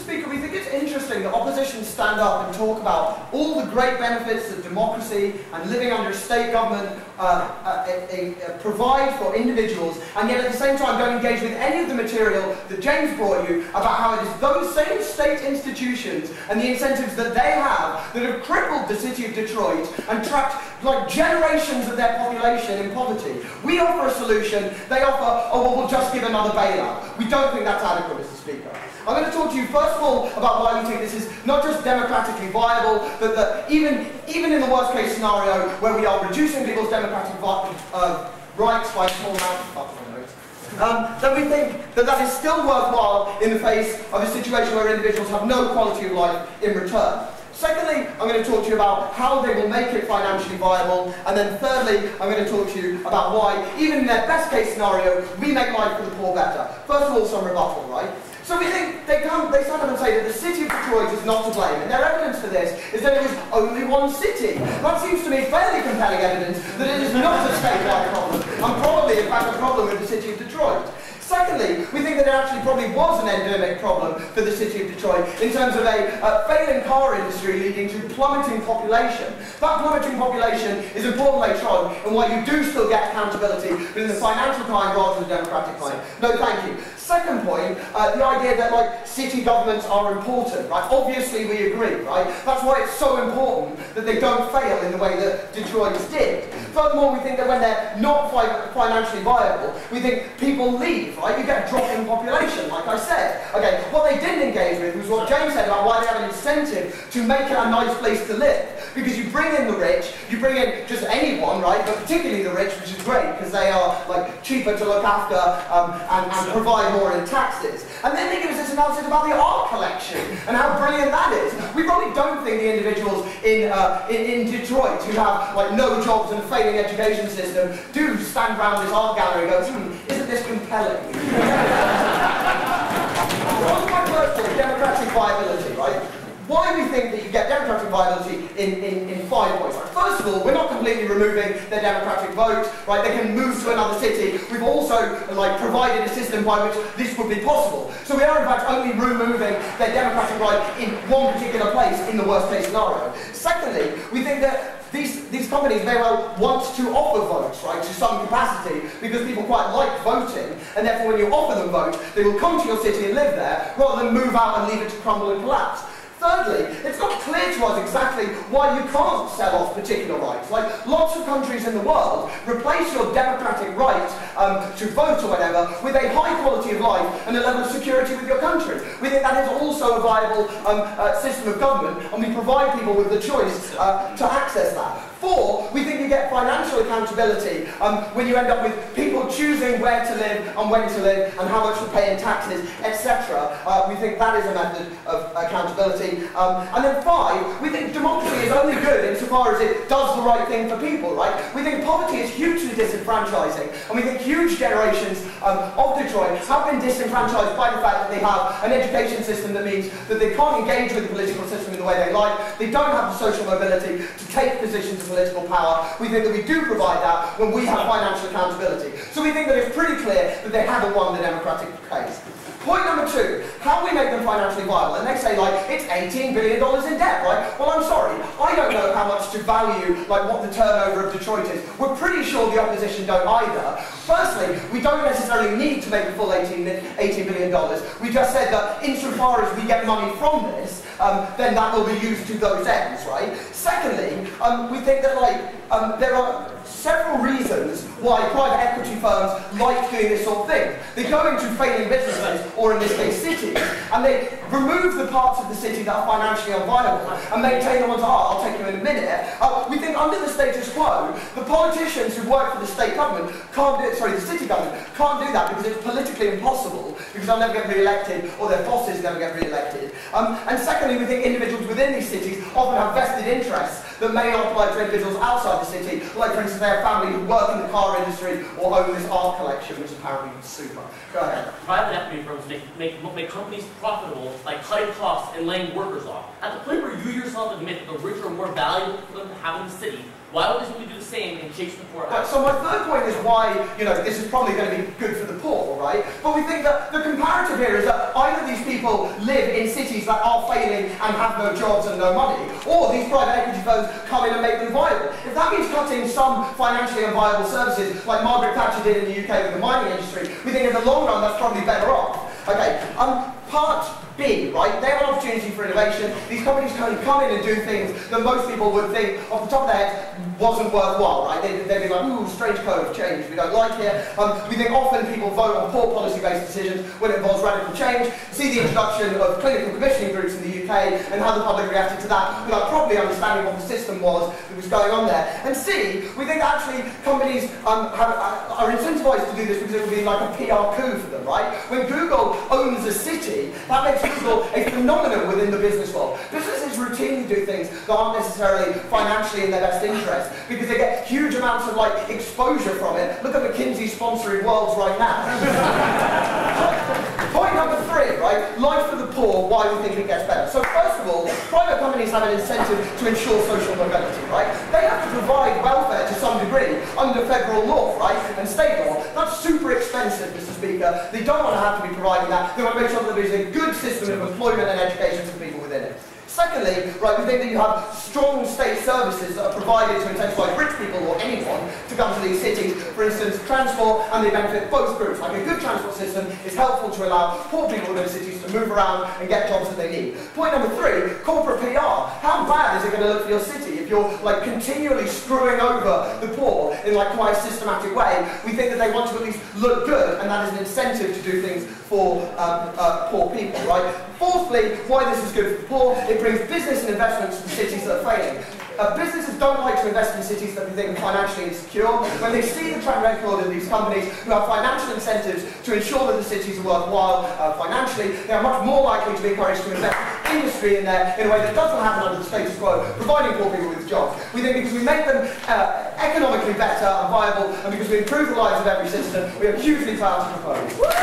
Speaker, we think it's interesting that opposition stand up and talk about all the great benefits that democracy and living under a state government provide for individuals, and yet at the same time don't engage with any of the material that James brought you about how it is those same state institutions and the incentives that they have that have crippled the city of Detroit and trapped like generations of their population in poverty. We offer a solution, they offer, oh well, we'll just give another bailout. We don't think that's adequate, Mr. Speaker. I'm going to talk to you first of all about why we think this is not just democratically viable, but that even in the worst case scenario where we are reducing people's democratic rights by a small amount, then we think that that is still worthwhile in the face of a situation where individuals have no quality of life in return. Secondly, I'm going to talk to you about how they will make it financially viable, and then thirdly, I'm going to talk to you about why, even in their best case scenario, we make life for the poor better. First of all, some rebuttal, right? So we think they stand up and say that the city of Detroit is not to blame, and their evidence for this is that it was only one city. That seems to me fairly compelling evidence that it is not a statewide problem, and probably in fact a problem with the city of Detroit. Secondly, we think that it actually probably was an endemic problem for the city of Detroit in terms of a failing car industry leading to plummeting population. That plummeting population is important later on, and why you do still get accountability, but in the financial kind rather than the democratic kind. No, thank you. Second point, the idea that like city governments are important, right? Obviously we agree, right? That's why it's so important that they don't fail in the way that Detroit's did. Furthermore, we think that when they're not financially viable, we think people leave, right? You get a drop in population, like I said. Okay, what they didn't engage with was what James said about why they have an incentive to make it a nice place to live. Because you bring in the rich, you bring in just anyone, right? But particularly the rich, which is great, because they are like cheaper to look after and provide more in taxes. And then they give us this analysis about the art collection and how brilliant that is. We probably don't think the individuals in Detroit who have like no jobs and a failing education system do stand around this art gallery and go, isn't this compelling? On to my first point, democratic viability, right? Why we think that you get democratic viability in 5 points. Right? First of all, we're not completely removing their democratic vote, right? They can move to another city. We've also like provided a system by which this would be possible. So we are in fact only removing their democratic right in one particular place in the worst case scenario. Secondly, we think that these companies may well want to offer votes, right, to some capacity, because people quite like voting, and therefore when you offer them vote, they will come to your city and live there, rather than move out and leave it to crumble and collapse. Thirdly, it's not clear to us exactly why you can't sell off particular rights. Like, lots of countries in the world replace your democratic right to vote or whatever with a high quality of life and a level of security with your country. We think that is also a viable system of government, and we provide people with the choice to access that. 4, we think you get financial accountability when you end up with people choosing where to live and when to live and how much to pay in taxes, etc. We think that is a method of accountability. And then 5, we think democracy is only good insofar as it does the right thing for people, right? We think poverty is hugely disenfranchising, and we think huge generations of Detroit have been disenfranchised by the fact that they have an education system that means that they can't engage with the political system in the way they like, they don't have the social mobility to take positions of political power. We think that we do provide that when we have financial accountability. So we think that it's pretty clear that they haven't won the democratic case. Point number 2, how we make them financially viable. And they say, like, it's $18 billion in debt, right? Well, I'm sorry, I don't know how much to value, like, what the turnover of Detroit is. We're pretty sure the opposition don't either. Firstly, we don't necessarily need to make the full $18 billion. We just said that insofar as we get money from this, then that will be used to those ends, right? Secondly, we think that, like, there are several reasons why private equity firms like doing this sort of thing. They go into failing businesses, or in this case cities, and they remove the parts of the city that are financially unviable and maintain the ones that are. I'll take you in a minute. We think under the status quo, the politicians who work for the state government can't do it, sorry, the city government can't do that because it's politically impossible, because they'll never get re-elected, or their bosses never get re-elected. And secondly, we think individuals within these cities often have vested interests that may not apply to individuals outside the city, like for instance they have family who work in the car industry or own this art collection, which apparently is super. Go ahead. Private equity firms make companies profitable by cutting costs and laying workers off. At the point where you yourself admit that the rich are more valuable for them to have in the city, Why would this movie do the same and chase the poor out? So my third point is why, this is probably going to be good for the poor, right? But we think that the comparative here is that either these people live in cities that are failing and have no jobs and no money, or these private equity firms come in and make them viable. If that means cutting some financially unviable services, like Margaret Thatcher did in the UK with the mining industry, we think in the long run that's probably better off. Okay, part B, right? They have an opportunity for innovation. These companies can come in and do things that most people would think, off the top of their head, wasn't worthwhile, right? They'd be like, ooh, strange code, change, we don't like it. We think often people vote on poor policy-based decisions when it involves radical change. See the introduction of clinical commissioning groups in the UK and how the public reacted to that without properly understanding what the system was that was going on there. And C, we think actually companies are incentivized to do this because it would be like a PR coup for them, right? When Google owns a city, that makes Google a phenomenon within the business world. Businesses routinely do things that aren't necessarily financially in their best interest because they get huge amounts of exposure from it. Look at McKinsey sponsoring Worlds right now. Point number 3, right? Life for the poor, why we think it gets better. So first of all, private companies have an incentive to ensure social mobility, right? They have to provide welfare to some degree under federal law, right? And state law. That's super expensive, Mr. Speaker. They don't want to have to be providing that. They want to make sure that there is a good system of employment and education for people within it. Secondly, right, we think that you have strong state services that are provided to incentivize rich people or anyone to come to these cities. For instance, transport, and they benefit both groups. Like a good transport system is helpful to allow poor people in those cities to move around and get jobs that they need. Point number 3, corporate PR. How bad is it going to look for your city if you're continually screwing over the poor in quite a systematic way? We think that they want to at least look good, and that is an incentive to do things for poor people, right? Fourthly, why this is good for the poor, it brings business and investments to cities that are failing. Businesses don't like to invest in cities that they think are financially insecure. When they see the track record of these companies who have financial incentives to ensure that the cities are worthwhile financially, they are much more likely to be encouraged to invest industry in there in a way that doesn't happen under the status quo, providing poor people with jobs. We think because we make them economically better and viable, and because we improve the lives of every citizen, we are hugely proud to propose.